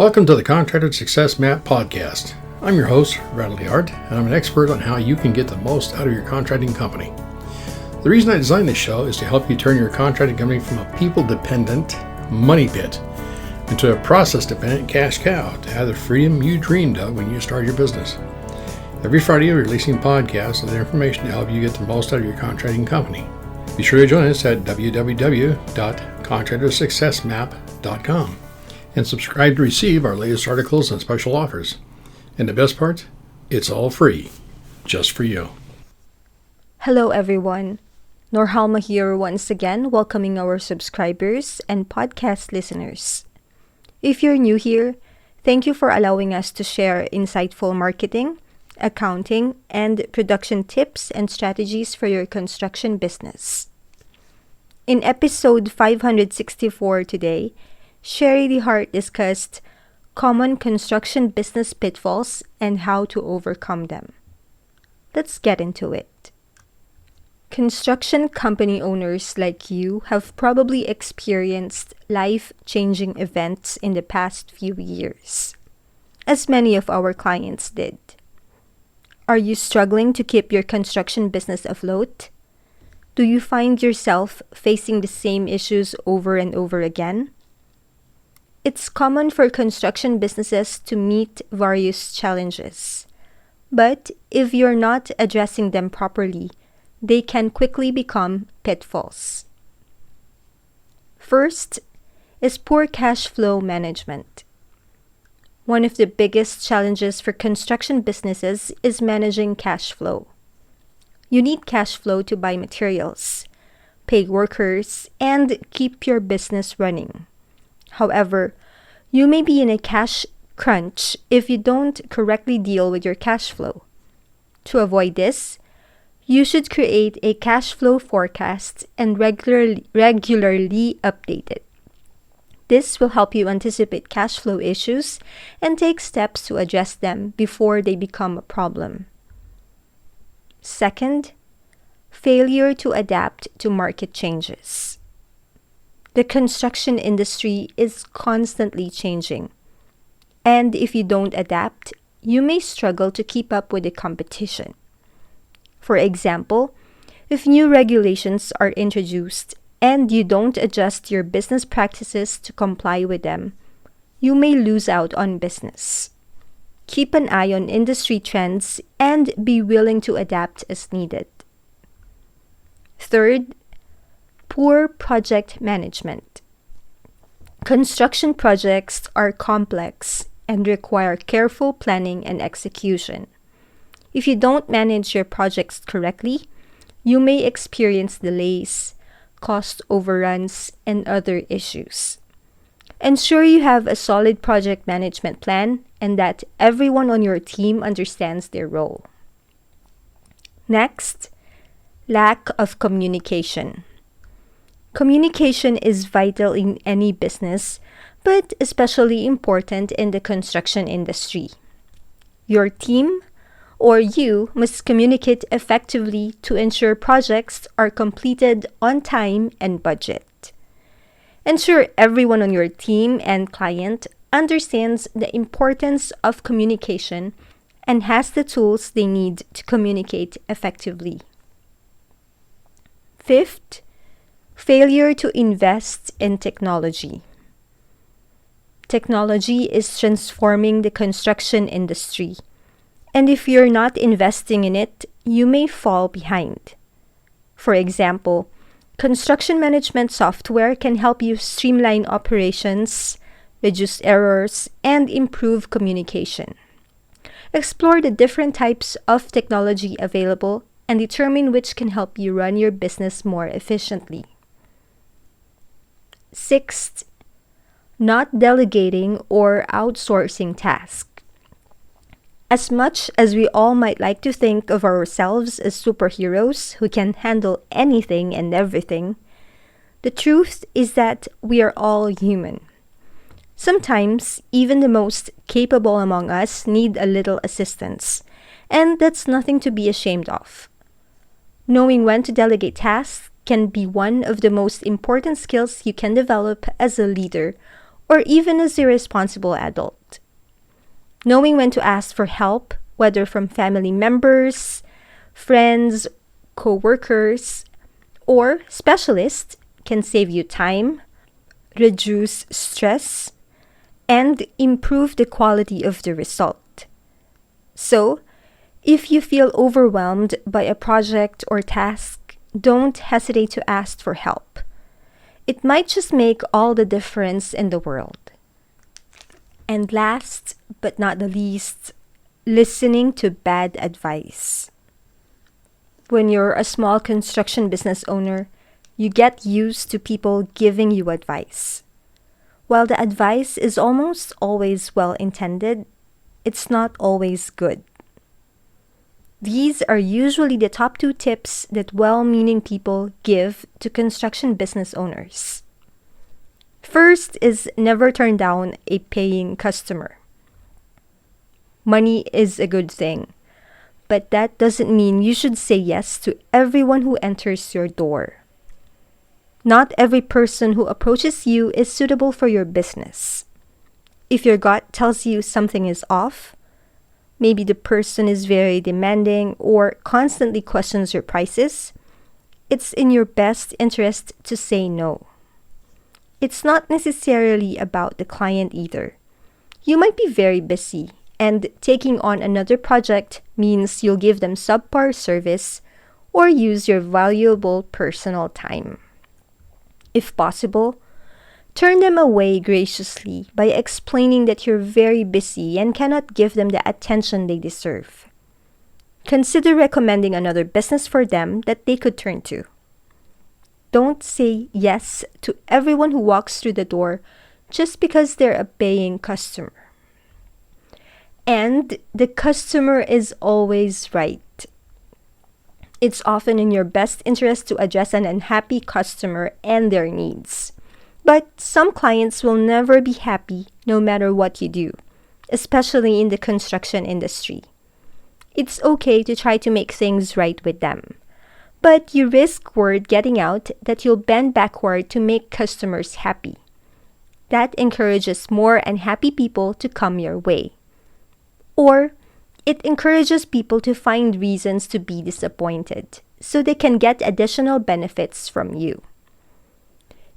Welcome to the Contractor Success Map podcast. I'm your host, Bradley Hart, and I'm an expert on how you can get the most out of your contracting company. The reason I designed this show is to help you turn your contracting company from a people-dependent money pit into a process-dependent cash cow to have the freedom you dreamed of when you started your business. Every Friday, we're releasing podcasts with information to help you get the most out of your contracting company. Be sure to join us at www.contractorsuccessmap.com. and subscribe to receive our latest articles and special offers. And the best part, it's all free, just for you. Hello everyone, Norhalma here once again, welcoming our subscribers and podcast listeners. If you're new here, thank you for allowing us to share insightful marketing, accounting, and production tips and strategies for your construction business. In episode 564 today, Sherry DeHart discussed common construction business pitfalls and how to overcome them. Let's get into it. Construction company owners like you have probably experienced life-changing events in the past few years, as many of our clients did. Are you struggling to keep your construction business afloat? Do you find yourself facing the same issues over and over again? It's common for construction businesses to meet various challenges, but if you're not addressing them properly, they can quickly become pitfalls. First is poor cash flow management. One of the biggest challenges for construction businesses is managing cash flow. You need cash flow to buy materials, pay workers, and keep your business running. However, you may be in a cash crunch if you don't correctly deal with your cash flow. To avoid this, you should create a cash flow forecast and regularly update it. This will help you anticipate cash flow issues and take steps to address them before they become a problem. Second, failure to adapt to market changes. The construction industry is constantly changing, and if you don't adapt, you may struggle to keep up with the competition. For example, if new regulations are introduced and you don't adjust your business practices to comply with them, you may lose out on business. Keep an eye on industry trends and be willing to adapt as needed. Third, poor project management. Construction projects are complex and require careful planning and execution. If you don't manage your projects correctly, you may experience delays, cost overruns, and other issues. Ensure you have a solid project management plan and that everyone on your team understands their role. Next, lack of communication. Communication is vital in any business, but especially important in the construction industry. Your team or you must communicate effectively to ensure projects are completed on time and budget. Ensure everyone on your team and client understands the importance of communication and has the tools they need to communicate effectively. Fifth, failure to invest in technology. Technology is transforming the construction industry, and if you're not investing in it, you may fall behind. For example, construction management software can help you streamline operations, reduce errors, and improve communication. Explore the different types of technology available and determine which can help you run your business more efficiently. Sixth, not delegating or outsourcing tasks. As much as we all might like to think of ourselves as superheroes who can handle anything and everything, the truth is that we are all human. Sometimes, even the most capable among us need a little assistance, and that's nothing to be ashamed of. Knowing when to delegate tasks can be one of the most important skills you can develop as a leader or even as a responsible adult. Knowing when to ask for help, whether from family members, friends, co-workers, or specialists, can save you time, reduce stress, and improve the quality of the result. So, if you feel overwhelmed by a project or task, don't hesitate to ask for help. It might just make all the difference in the world. And last but not the least, listening to bad advice. When you're a small construction business owner, you get used to people giving you advice. While the advice is almost always well-intended, it's not always good. These are usually the top 2 tips that well-meaning people give to construction business owners. First is never turn down a paying customer. Money is a good thing, but that doesn't mean you should say yes to everyone who enters your door. Not every person who approaches you is suitable for your business. If your gut tells you something is off, maybe the person is very demanding or constantly questions your prices, it's in your best interest to say no. It's not necessarily about the client either. You might be very busy, and taking on another project means you'll give them subpar service or use your valuable personal time. If possible, turn them away graciously by explaining that you're very busy and cannot give them the attention they deserve. Consider recommending another business for them that they could turn to. Don't say yes to everyone who walks through the door just because they're a paying customer. And the customer is always right. It's often in your best interest to address an unhappy customer and their needs. But some clients will never be happy no matter what you do, especially in the construction industry. It's okay to try to make things right with them, but you risk word getting out that you'll bend backward to make customers happy. That encourages more unhappy people to come your way. Or it encourages people to find reasons to be disappointed so they can get additional benefits from you.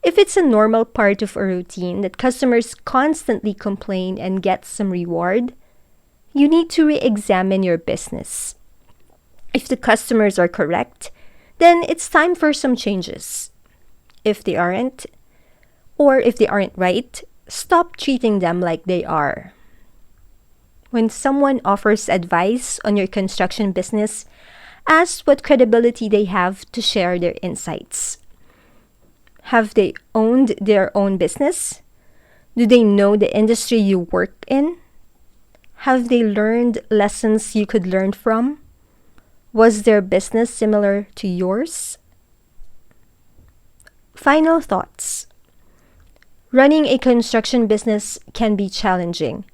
If it's a normal part of a routine that customers constantly complain and get some reward, you need to re-examine your business. If the customers are correct, then it's time for some changes. If they aren't, or if they aren't right, stop treating them like they are. When someone offers advice on your construction business, ask what credibility they have to share their insights. Have they owned their own business? Do they know the industry you work in? Have they learned lessons you could learn from? Was their business similar to yours? Final thoughts. Running a construction business can be challenging,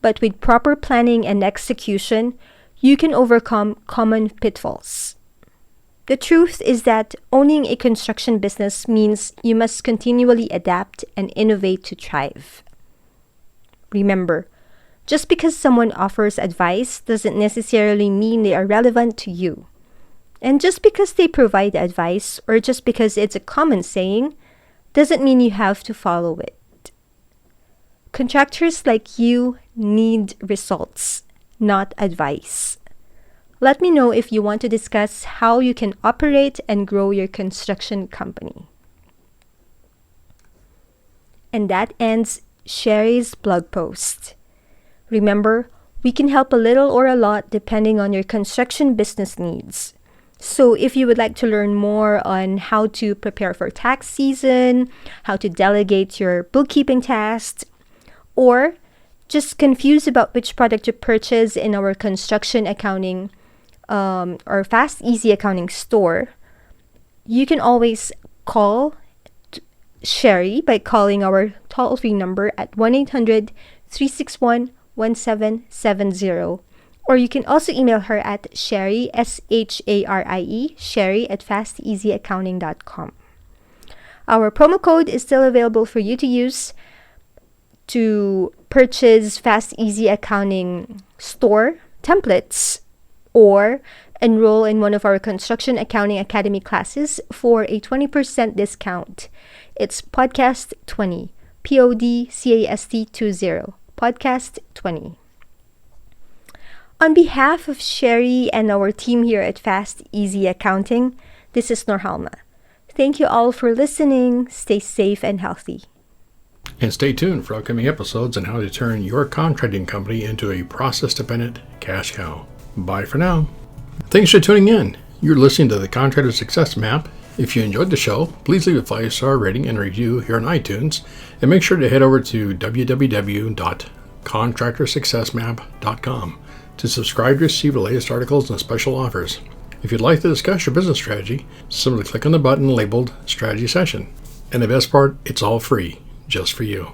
but with proper planning and execution, you can overcome common pitfalls. The truth is that owning a construction business means you must continually adapt and innovate to thrive. Remember, just because someone offers advice doesn't necessarily mean they are relevant to you. And just because they provide advice or just because it's a common saying doesn't mean you have to follow it. Contractors like you need results, not advice. Let me know if you want to discuss how you can operate and grow your construction company. And that ends Sherry's blog post. Remember, we can help a little or a lot depending on your construction business needs. So if you would like to learn more on how to prepare for tax season, how to delegate your bookkeeping tasks, or just confused about which product to purchase in our construction accounting or fast easy accounting store, you can always call Sherry by calling our toll-free number at 1-800-361-1770, or you can also email her at Sherry, S-H-A-R-I-E, Sherry at fasteasyaccounting.com. Our promo code is still available for you to use, to purchase Fast Easy Accounting store templates or enroll in one of our Construction Accounting Academy classes for a 20% discount. It's Podcast 20, PODCAST 20, Podcast 20. On behalf of Sherry and our team here at Fast Easy Accounting, this is Norhalma. Thank you all for listening. Stay safe and healthy. And stay tuned for upcoming episodes on how to turn your contracting company into a process-dependent cash cow. Bye for now. Thanks for tuning in. You're listening to the Contractor Success Map. If you enjoyed the show, please leave a 5-star rating and review here on iTunes. And make sure to head over to www.contractorsuccessmap.com to subscribe to receive the latest articles and special offers. If you'd like to discuss your business strategy, simply click on the button labeled Strategy Session. And the best part, it's all free, just for you.